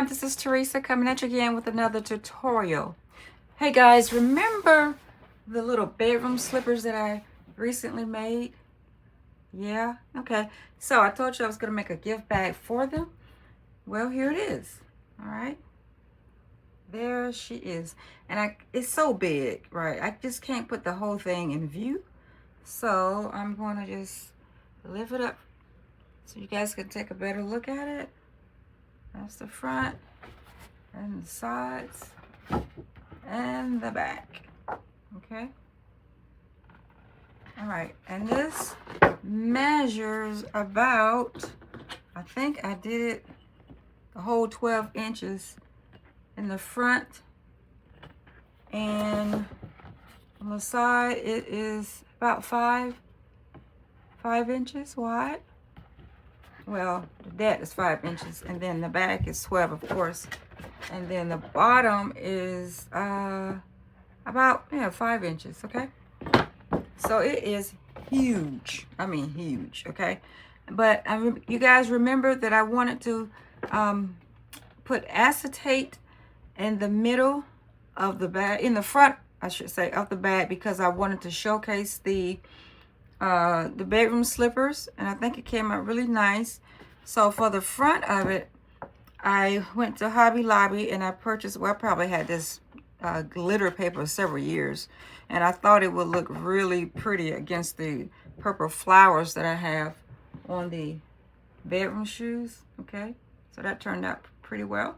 time. This is Teresa coming at you again with another tutorial. Hey guys, remember the little bedroom slippers that I recently made? Yeah, okay. So I told you I was going to make a gift bag for them. Well, here it is. All right. There she is. And it's so big, right? I just can't put the whole thing in view. So I'm going to just lift it up so you guys can take a better look at it. That's the front and the sides and the back. Okay. All right. And this measures about, I think I did it the whole 12 inches in the front, and on the side it is about 5 inches wide. Well, the depth is 5 inches, and then the back is 12, of course, and then the bottom is about 5 inches. Okay, so it is huge. I mean huge. Okay, but you guys remember that I wanted to put acetate in the middle of the bag, in the front I should say, of the bag, because I wanted to showcase the bedroom slippers, and I think it came out really nice. So for the front of it, I went to Hobby Lobby and I purchased, well, I probably had this glitter paper several years, and I thought it would look really pretty against the purple flowers that I have on the bedroom shoes. Okay, so that turned out pretty well.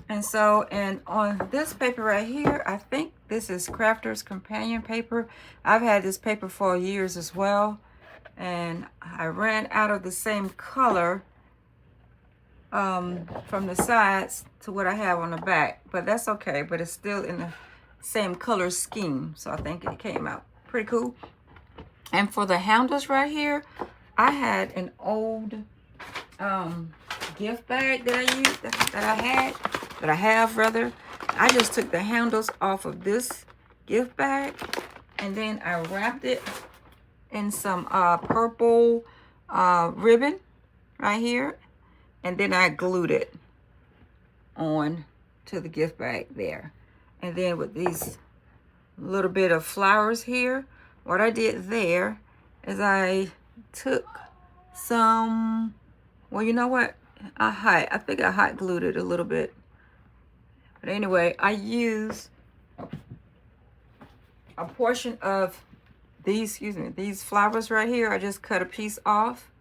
And so, and on this paper right here, I think this is Crafter's Companion paper. I've had this paper for years as well, and I ran out of the same color from the sides to what I have on the back, but that's okay. But it's still in the same color scheme, so I think it came out pretty cool. And for the handles right here, I had an old gift bag that I used, that I have rather. I just took the handles off of this gift bag, and then I wrapped it in some purple ribbon right here, and then I glued it on to the gift bag there. And then with these little bit of flowers here, what I did there is I took some, well, you know what, I think I hot glued it a little bit. But anyway, I used a portion of these, these flowers right here. I just cut a piece off,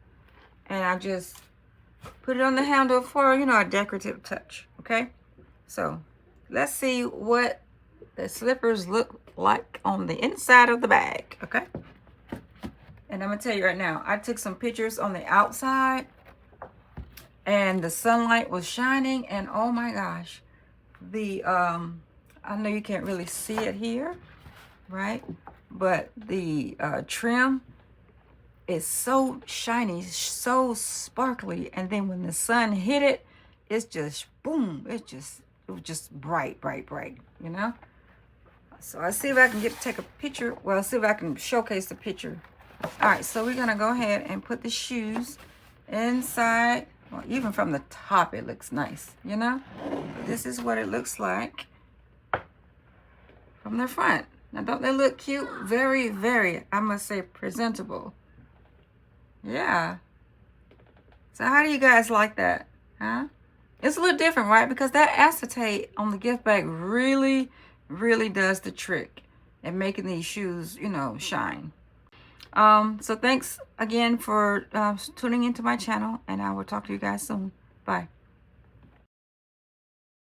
and I just put it on the handle for, a decorative touch. Okay, so let's see what the slippers look like on the inside of the bag. Okay, and I'm gonna tell you right now, I took some pictures on the outside, and the sunlight was shining, and oh my gosh, the I know you can't really see it here, right, but the trim is so shiny, so sparkly, and then when the sun hit it, it's just boom, it was just bright, So I see if I can take a picture. Well, see if I can showcase the picture. All right, so we're gonna go ahead and put the shoes inside. Well, even from the top, it looks nice, This is what it looks like from the front. Now, don't they look cute? Very, very, I must say, presentable. Yeah. So how do you guys like that? Huh? It's a little different, right? Because that acetate on the gift bag really, really does the trick in making these shoes, shine. So thanks again for tuning into my channel, and I will talk to you guys soon. Bye.